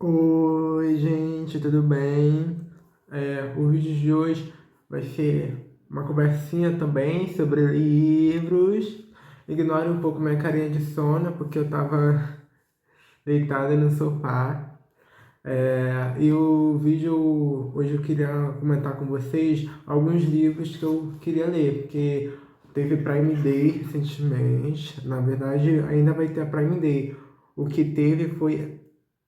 Oi, gente, tudo bem? O vídeo de hoje vai ser uma conversinha também sobre livros. Ignore um pouco minha carinha de sono, porque eu tava deitada no sofá. E o vídeo hoje eu queria comentar com vocês alguns livros que eu queria ler, porque teve Prime Day recentemente. Na verdade, ainda vai ter a Prime Day. O que teve foi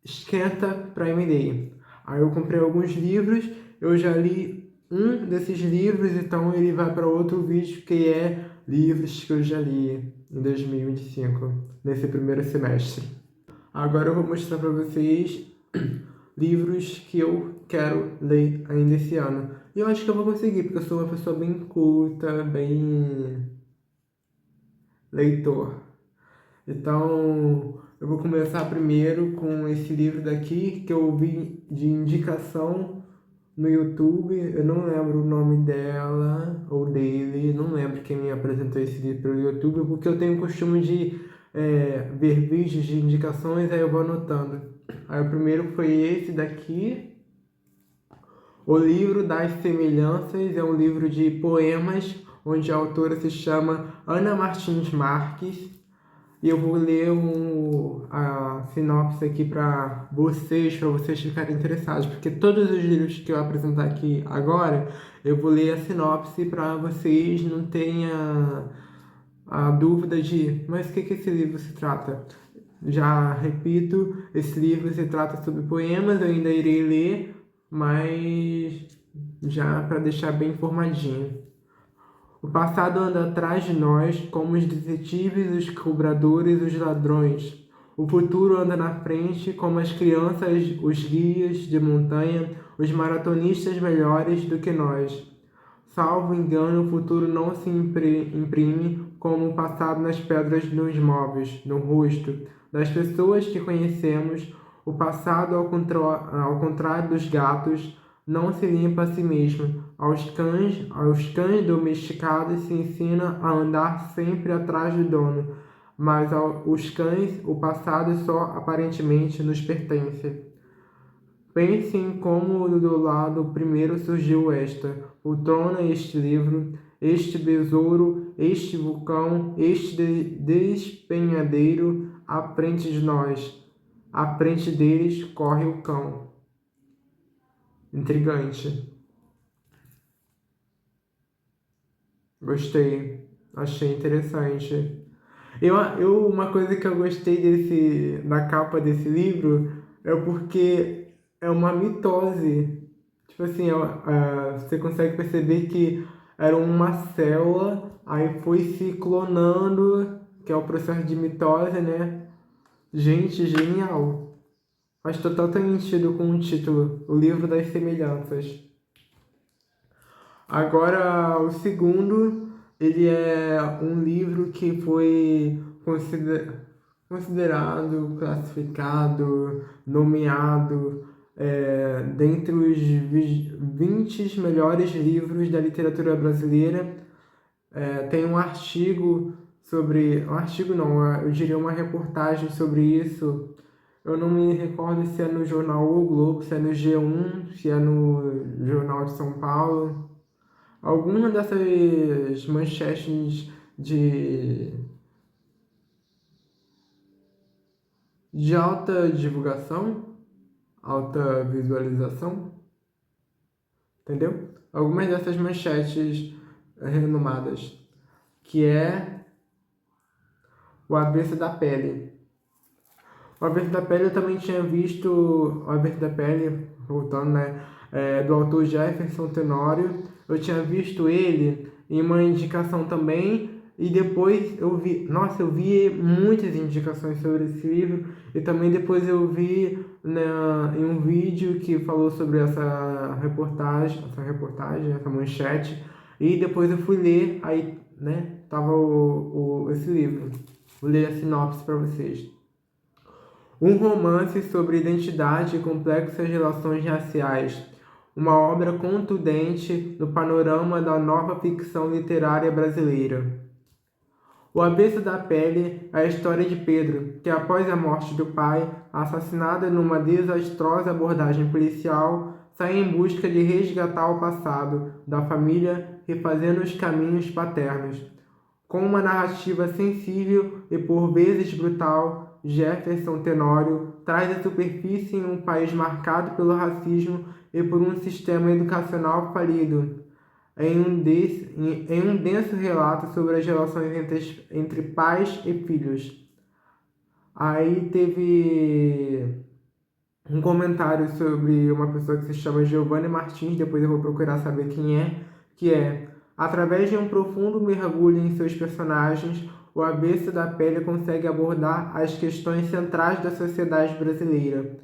Esquenta Prime Day. Aí eu comprei alguns livros, eu já li um desses livros, então ele vai para outro vídeo que é livros que eu já li em 2025, nesse primeiro semestre. Agora eu vou mostrar para vocês livros que eu quero ler ainda esse ano. E eu acho que eu vou conseguir, porque eu sou uma pessoa bem culta, bem leitor. Então, eu vou começar primeiro com esse livro daqui que eu vi de indicação no YouTube. Eu não lembro o nome dela ou dele, não lembro quem me apresentou esse livro pelo YouTube, porque eu tenho o costume de ver vídeos de indicações, aí eu vou anotando. Aí o primeiro foi esse daqui, O Livro das Semelhanças, é um livro de poemas, onde a autora se chama Ana Martins Marques. E eu vou ler a sinopse aqui para vocês ficarem interessados, porque todos os livros que eu apresentar aqui agora, eu vou ler a sinopse para vocês não terem a dúvida de, mas o que esse livro se trata? Já repito, esse livro se trata sobre poemas, eu ainda irei ler, mas já para deixar bem informadinho. O passado anda atrás de nós, como os detetives, os cobradores, os ladrões. O futuro anda na frente, como as crianças, os guias de montanha, os maratonistas melhores do que nós. Salvo engano, o futuro não se imprime como o passado nas pedras dos móveis, no rosto das pessoas que conhecemos. O passado, ao contrário dos gatos, não se limpa a si mesmo. Aos cães domesticados se ensina a andar sempre atrás do dono, mas aos cães o passado só aparentemente nos pertence. Pense em como do lado primeiro surgiu esta poltrona, este livro, este besouro, este vulcão, este despenhadeiro à frente de nós. À frente deles corre o cão. Intrigante. Gostei. Achei interessante. Uma coisa que eu gostei da capa desse livro é porque é uma mitose. Tipo assim, você consegue perceber que era uma célula, aí foi se clonando, que é o processo de mitose, né? Gente, genial. Faz total sentido com o título, O Livro das Semelhanças. Agora, o segundo, ele é um livro que foi considerado, classificado, nomeado dentre os 20 melhores livros da literatura brasileira. Tem um artigo sobre... Um artigo não, eu diria uma reportagem sobre isso. Eu não me recordo se é no jornal O Globo, se é no G1, se é no Jornal de São Paulo. Alguma dessas manchetes de, de alta divulgação, alta visualização, entendeu? Algumas dessas manchetes renomadas, que é o Avesso da Pele. O Avesso da Pele eu também tinha visto, o Avesso da Pele, voltando, né, do autor Jefferson Tenório. Eu tinha visto ele em uma indicação também, e depois eu vi muitas indicações sobre esse livro, e também depois eu vi, né, em um vídeo que falou sobre essa manchete, e depois eu fui ler, aí, né, tava esse livro. Vou ler a sinopse para vocês. Um romance sobre identidade e complexas relações raciais. Uma obra contundente no panorama da nova ficção literária brasileira. O Avesso da Pele é a história de Pedro, que após a morte do pai, assassinado numa desastrosa abordagem policial, sai em busca de resgatar o passado da família, refazendo os caminhos paternos. Com uma narrativa sensível e por vezes brutal, Jefferson Tenório traz à superfície em um país marcado pelo racismo e por um sistema educacional falido, em um denso relato sobre as relações entre pais e filhos. Aí teve um comentário sobre uma pessoa que se chama Giovanni Martins, depois eu vou procurar saber quem é, que é: através de um profundo mergulho em seus personagens, o Avesso da Pele consegue abordar as questões centrais da sociedade brasileira.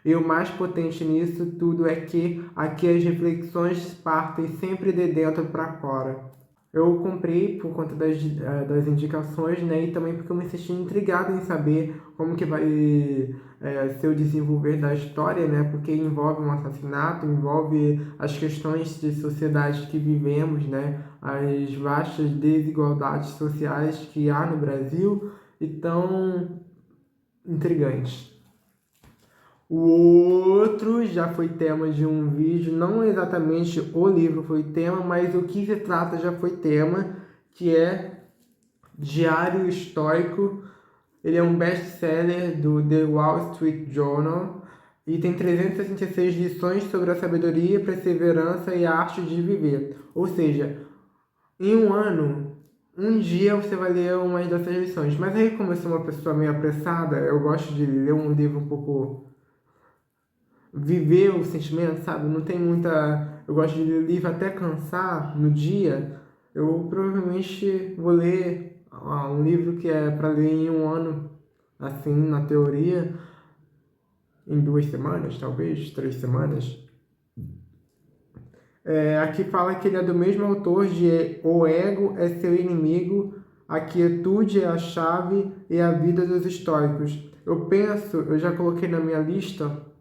E o mais potente nisso tudo é que aqui as reflexões partem sempre de dentro para fora. Eu comprei por conta das indicações, né? E também porque eu me senti intrigado em saber como que vai ser o desenvolver da história, né? Porque envolve um assassinato, envolve as questões de sociedade que vivemos, né? As vastas desigualdades sociais que há no Brasil. Então, intrigante. O outro já foi tema de um vídeo, não exatamente o livro foi tema, mas o que se trata já foi tema, que é Diário Estoico. Ele é um best-seller do The Wall Street Journal e tem 366 lições sobre a sabedoria, perseverança e a arte de viver. Ou seja, em um ano, um dia você vai ler uma dessas lições. Mas aí, como eu sou uma pessoa meio apressada, eu gosto de ler um livro um pouco viver o sentimento, sabe? Não tem muita. Eu gosto de ler livro até cansar no dia. Eu provavelmente vou ler um livro que é para ler em um ano, assim, na teoria, em 2 semanas, talvez, 3 semanas. Aqui fala que ele é do mesmo autor de O Ego é Seu Inimigo, A Quietude é a Chave e a Vida dos Estoicos. Eu já coloquei na minha lista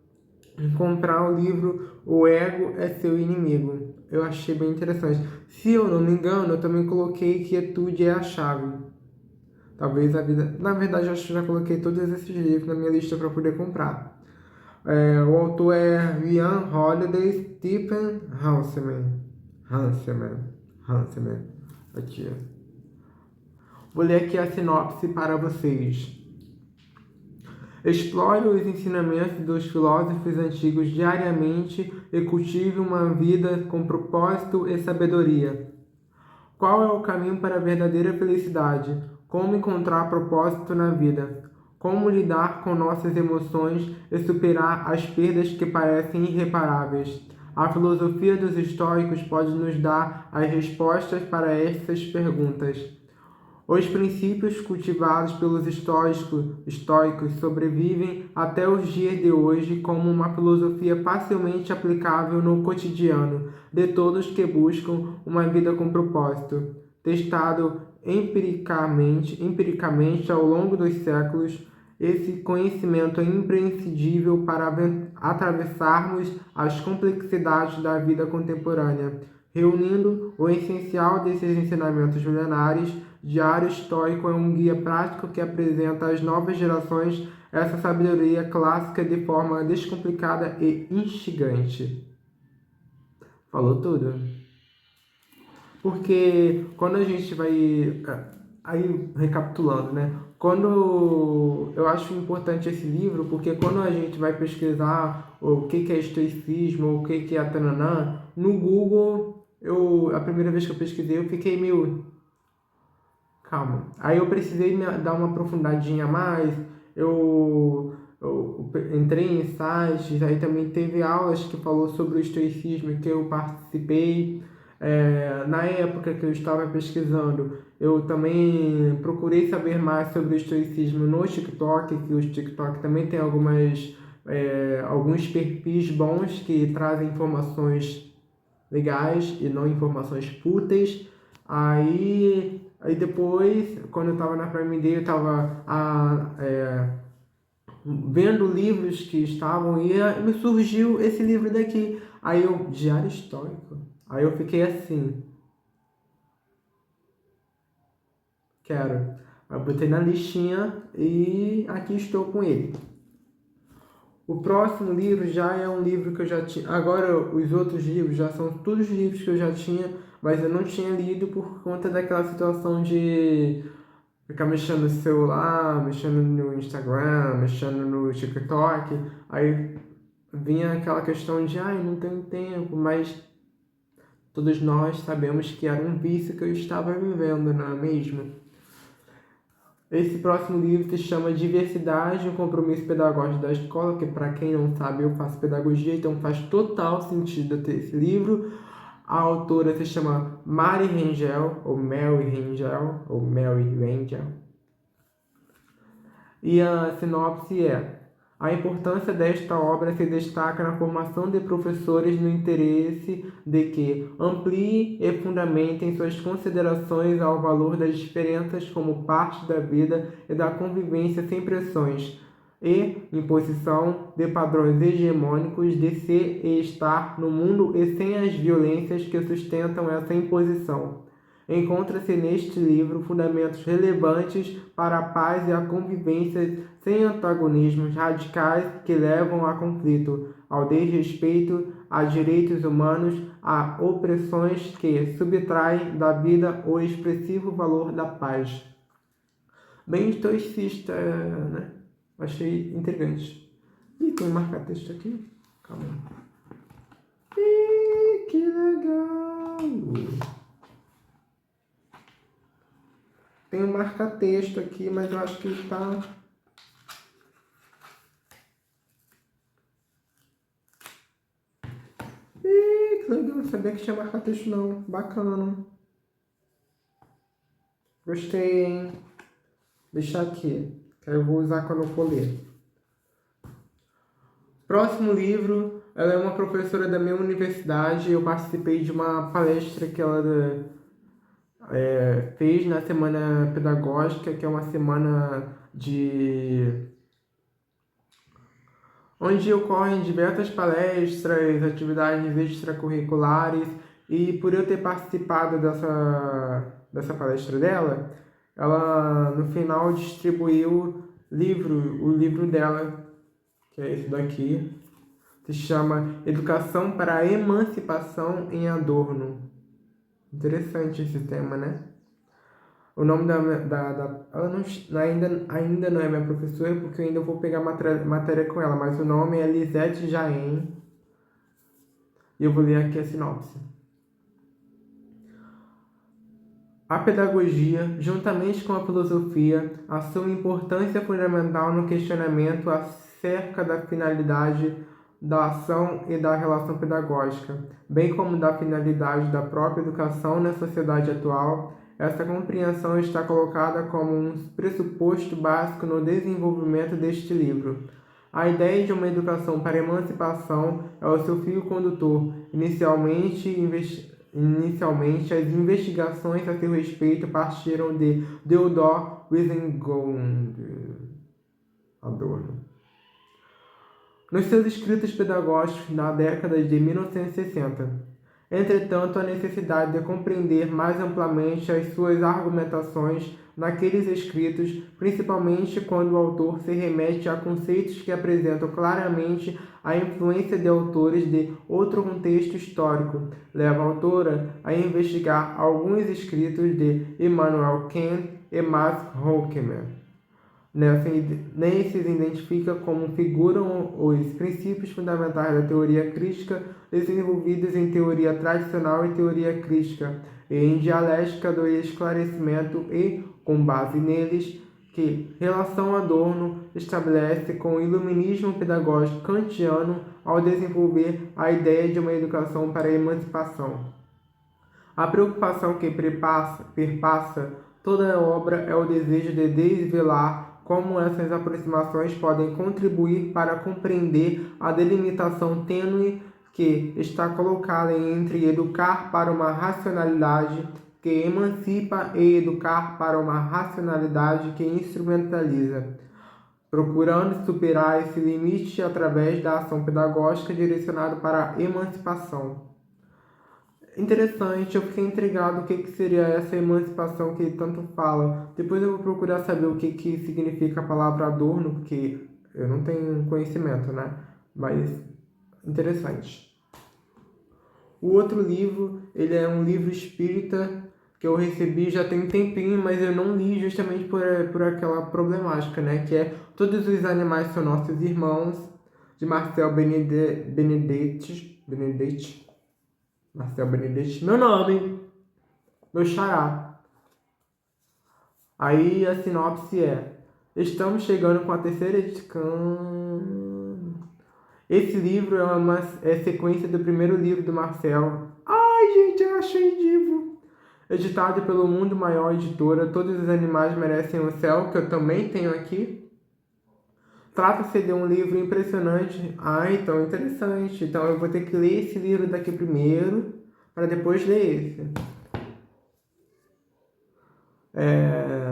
comprar o livro O Ego é Seu Inimigo. Eu achei bem interessante. Se eu não me engano, eu também coloquei Quietude é a Chave. Talvez a vida... Na verdade, eu acho que já coloquei todos esses livros na minha lista para poder comprar. O autor é Ryan Holiday Stephen Hanselman. Aqui. Vou ler aqui a sinopse para vocês. Explore os ensinamentos dos filósofos antigos diariamente e cultive uma vida com propósito e sabedoria. Qual é o caminho para a verdadeira felicidade? Como encontrar propósito na vida? Como lidar com nossas emoções e superar as perdas que parecem irreparáveis? A filosofia dos estoicos pode nos dar as respostas para essas perguntas. Os princípios cultivados pelos estoicos sobrevivem até os dias de hoje como uma filosofia facilmente aplicável no cotidiano de todos que buscam uma vida com propósito. Testado empiricamente ao longo dos séculos, esse conhecimento é imprescindível para atravessarmos as complexidades da vida contemporânea. Reunindo o essencial desses ensinamentos milenares, Diário Estoico é um guia prático que apresenta às novas gerações essa sabedoria clássica de forma descomplicada e instigante. Falou tudo. Porque quando a gente vai... Aí, recapitulando, né? Eu acho importante esse livro, porque quando a gente vai pesquisar o que é estoicismo, o que é tananã, no Google, a primeira vez que eu pesquisei, eu fiquei meio... Calma. Aí eu precisei dar uma aprofundadinha a mais, eu entrei em sites, aí também teve aulas que falou sobre o estoicismo que eu participei. Na época que eu estava pesquisando, eu também procurei saber mais sobre o estoicismo no TikTok, que o TikTok também tem alguns perfis bons que trazem informações legais e não informações fúteis. Aí depois, quando eu estava na Prime Day, eu estava vendo livros que estavam e me surgiu esse livro daqui. Aí Diário Estoico. Aí eu fiquei assim. Quero. Eu botei na listinha e aqui estou com ele. O próximo livro já é um livro que eu já tinha. Agora, os outros livros já são todos livros que eu já tinha, mas eu não tinha lido por conta daquela situação de ficar mexendo no celular, mexendo no Instagram, mexendo no TikTok. Aí vinha aquela questão de, ai, não tenho tempo, mas todos nós sabemos que era um vício que eu estava vivendo, não é mesmo? Esse próximo livro se chama Diversidade, um compromisso pedagógico da escola, que para quem não sabe eu faço pedagogia, então faz total sentido ter esse livro. A autora se chama Mary Rangel, ou Mary Rangel. E a sinopse é: a importância desta obra se destaca na formação de professores no interesse de que ampliem e fundamentem suas considerações ao valor das diferenças como parte da vida e da convivência sem pressões e imposição de padrões hegemônicos de ser e estar no mundo e sem as violências que sustentam essa imposição. Encontra-se neste livro fundamentos relevantes para a paz e a convivência sem antagonismos radicais que levam a conflito, ao desrespeito a direitos humanos, a opressões que subtraem da vida o expressivo valor da paz. Bem estoicista, né? Achei intrigante. Ih, tem um marca-texto aqui? Calma aí. Ih, que legal! Tem um marca-texto aqui, mas eu acho que está... Ih, que legal, não sabia que tinha marca-texto não. Bacana. Gostei, hein? Deixar aqui, que eu vou usar quando eu for ler. Próximo livro, ela é uma professora da minha universidade. Eu participei de uma palestra que ela fez na Semana Pedagógica, que é uma semana onde ocorrem diversas palestras, atividades extracurriculares, e por eu ter participado dessa palestra dela, ela no final distribuiu o livro dela, que é esse daqui, se chama Educação para a Emancipação em Adorno. Interessante esse tema, né? O nome ela não, ainda não é minha professora, porque eu ainda vou pegar matéria com ela, mas o nome é Lisete Jaen. E eu vou ler aqui a sinopse. A pedagogia, juntamente com a filosofia, assume importância fundamental no questionamento acerca da finalidade da ação e da relação pedagógica, bem como da finalidade da própria educação na sociedade atual. Essa compreensão está colocada como um pressuposto básico no desenvolvimento deste livro. A ideia de uma educação para a emancipação é o seu fio condutor. Inicialmente, as investigações a seu respeito partiram de Theodor Wiesengrund, Adorno. Nos seus escritos pedagógicos na década de 1960. Entretanto, a necessidade de compreender mais amplamente as suas argumentações naqueles escritos, principalmente quando o autor se remete a conceitos que apresentam claramente a influência de autores de outro contexto histórico, leva a autora a investigar alguns escritos de Immanuel Kant e Max Horkheimer. Nesses identifica como figuram os princípios fundamentais da teoria crítica desenvolvidos em teoria tradicional e teoria crítica, e em dialética do esclarecimento e, com base neles, que relação Adorno estabelece com o iluminismo pedagógico kantiano ao desenvolver a ideia de uma educação para a emancipação. A preocupação que perpassa toda a obra é o desejo de desvelar como essas aproximações podem contribuir para compreender a delimitação tênue que está colocada entre educar para uma racionalidade que emancipa e educar para uma racionalidade que instrumentaliza, procurando superar esse limite através da ação pedagógica direcionada para a emancipação. interessante, eu fiquei intrigado o que, que seria essa emancipação que ele tanto fala. Depois eu vou procurar saber o que, que significa a palavra adorno, porque eu não tenho conhecimento, né? Mas interessante. O outro livro, ele é um livro espírita que eu recebi já tem um tempinho, mas eu não li justamente por aquela problemática, né? Que é Todos os Animais São Nossos Irmãos, de Marcel Benedetti, meu nome, meu xará. Aí a sinopse é: estamos chegando com a terceira edição. Esse livro é sequência do primeiro livro do Marcel. Ai, gente, eu achei divo. Editado pelo Mundo Maior Editora, Todos os Animais Merecem o Céu, que eu também tenho aqui. Trata-se de um livro impressionante. Ah, então interessante. Então eu vou ter que ler esse livro daqui primeiro, para depois ler esse.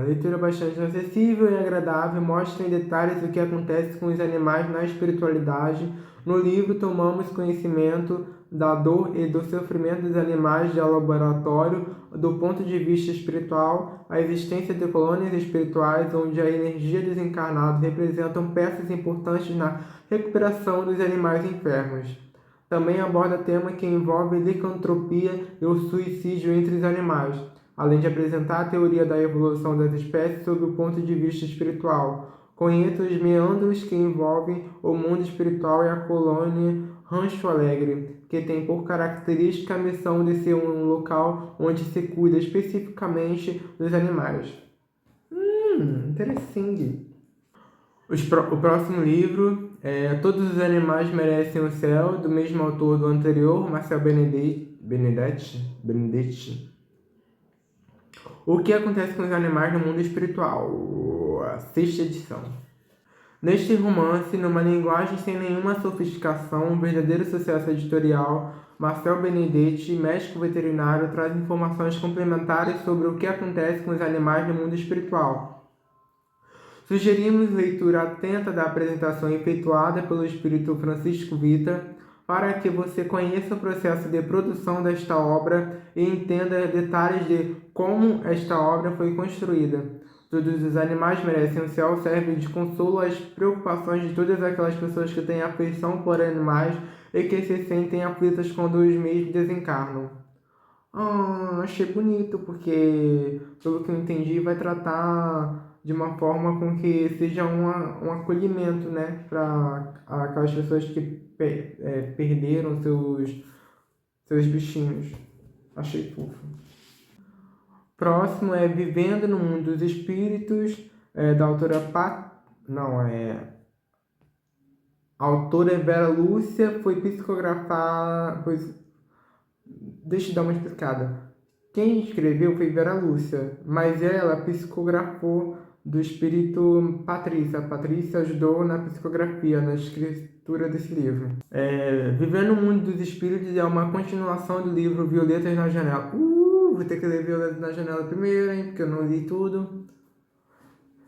Leitura bastante acessível e agradável, mostra em detalhes o que acontece com os animais na espiritualidade. No livro, tomamos conhecimento da dor e do sofrimento dos animais de laboratório do ponto de vista espiritual, a existência de colônias espirituais onde a energia dos encarnados representam peças importantes na recuperação dos animais enfermos. Também aborda tema que envolve licantropia e o suicídio entre os animais, além de apresentar a teoria da evolução das espécies sob o ponto de vista espiritual. Conheça os meandros que envolvem o mundo espiritual e a colônia Rancho Alegre, que tem por característica a missão de ser um local onde se cuida especificamente dos animais. Interessante. O próximo livro é Todos os Animais Merecem o Céu, do mesmo autor do anterior, Marcel Benedetti. O que acontece com os animais no mundo espiritual? A sexta edição. Neste romance, numa linguagem sem nenhuma sofisticação, um verdadeiro sucesso editorial, Marcel Benedetti, médico veterinário, traz informações complementares sobre o que acontece com os animais no mundo espiritual. Sugerimos leitura atenta da apresentação efetuada pelo espírito Francisco Vita, para que você conheça o processo de produção desta obra e entenda detalhes de como esta obra foi construída. Todos os Animais Merecem o Céu serve de consolo às preocupações de todas aquelas pessoas que têm afeição por animais e que se sentem aflitas quando os mesmos desencarnam. Achei bonito, porque, pelo que eu entendi, vai tratar de uma forma com que seja um acolhimento, né, para aquelas pessoas que perderam seus bichinhos. Achei fofo. Próximo é Vivendo no Mundo dos Espíritos, da autora a autora Vera Lúcia, foi psicografada. Deixa eu dar uma explicada. Quem escreveu foi Vera Lúcia, mas ela psicografou do espírito Patrícia. A Patrícia ajudou na psicografia, na escritura desse livro. Vivendo no Mundo dos Espíritos é uma continuação do livro Violetas na Janela. Vou ter que ler Violetas na Janela primeiro, hein, porque eu não li tudo.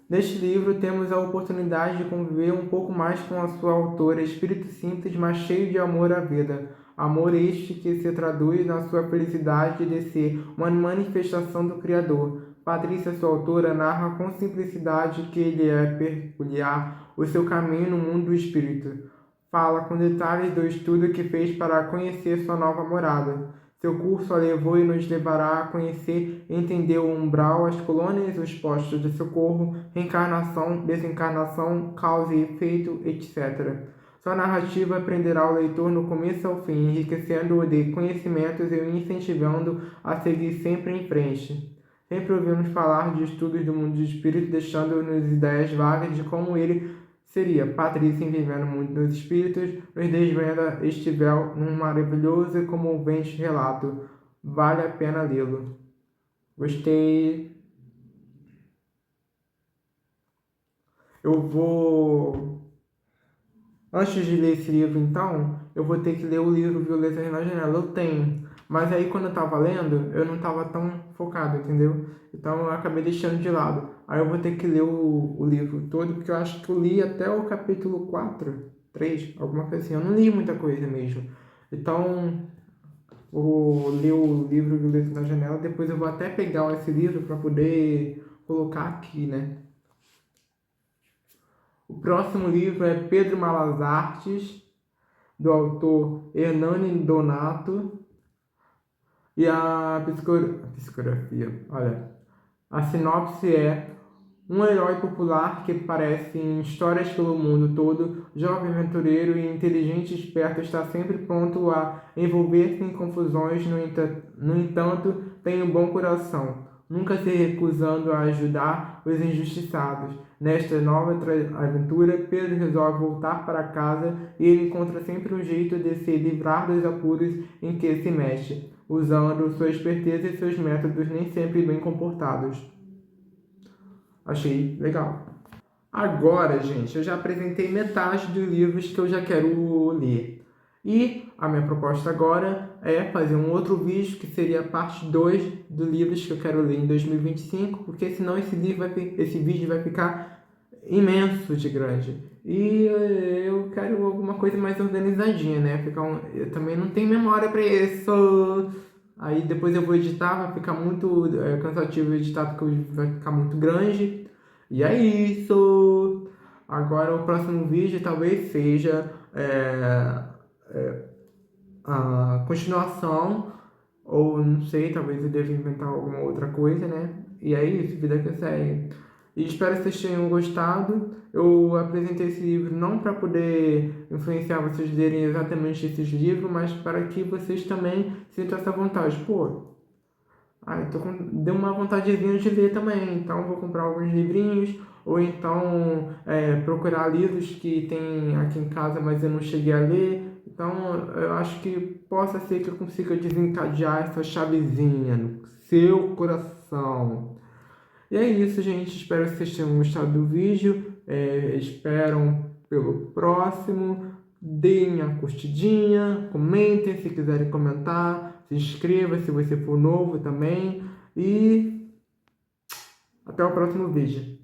Neste livro, temos a oportunidade de conviver um pouco mais com a sua autora, espírito simples, mas cheio de amor à vida. Amor este que se traduz na sua felicidade de ser uma manifestação do Criador. Patrícia, sua autora, narra com simplicidade que lhe é peculiar o seu caminho no mundo do espírito. Fala com detalhes do estudo que fez para conhecer sua nova morada. Seu curso a levou e nos levará a conhecer e entender o umbral, as colônias, os postos de socorro, reencarnação, desencarnação, causa e efeito, etc. Sua narrativa prenderá o leitor no começo ao fim, enriquecendo-o de conhecimentos e o incentivando a seguir sempre em frente. Sempre ouvimos falar de estudos do mundo do espírito, deixando-nos ideias vagas de como ele seria. Patrícia, Vivendo no Mundo dos Espíritos, nos desvenda este véu num maravilhoso e comovente relato. Vale a pena lê-lo. Gostei. Eu vou... Antes de ler esse livro, então, eu vou ter que ler o livro Violetas na Janela. Eu tenho. Mas aí, quando eu tava lendo, eu não tava tão focado, entendeu? Então, eu acabei deixando de lado. Aí eu vou ter que ler o livro todo, porque eu acho que eu li até o capítulo 4, 3, alguma coisa assim. Eu não li muita coisa mesmo. Então, Vou ler o livro Violeta na Janela. Depois eu vou até pegar esse livro para poder colocar aqui, né? O próximo livro é Pedro Malas Artes, do autor Hernani Donato. E a psicografia, olha, a sinopse é: um herói popular que aparece em histórias pelo mundo todo, jovem aventureiro e inteligente e esperto, está sempre pronto a envolver-se em confusões, no entanto, tem um bom coração, nunca se recusando a ajudar os injustiçados. Nesta nova aventura, Pedro resolve voltar para casa e ele encontra sempre um jeito de se livrar dos apuros em que se mexe, usando sua esperteza e seus métodos nem sempre bem comportados. Achei legal. Agora, gente, eu já apresentei metade dos livros que eu já quero ler. E a minha proposta agora é fazer um outro vídeo, que seria a parte 2 dos livros que eu quero ler em 2025, porque senão esse vídeo vai ficar imenso de grande. E eu quero alguma coisa mais organizadinha, né? Eu também não tenho memória para isso. Aí depois eu vou editar, vai ficar muito cansativo editar, porque o vídeo vai ficar muito grande. E é isso! Agora o próximo vídeo talvez seja a continuação, ou não sei, talvez eu deva inventar alguma outra coisa, né? E é isso, vida que segue. E espero que vocês tenham gostado. Eu apresentei esse livro não para poder influenciar vocês a lerem exatamente esses livros, mas para que vocês também sintam essa vontade. Pô, deu uma vontadezinha de ler também, então vou comprar alguns livrinhos, ou então procurar livros que tem aqui em casa, mas eu não cheguei a ler. Então eu acho que possa ser que eu consiga desencadear essa chavezinha no seu coração. E é isso, gente. Espero que vocês tenham gostado do vídeo. Esperam pelo próximo. Deem a curtidinha, comentem se quiserem comentar, se inscreva se você for novo também. E até o próximo vídeo.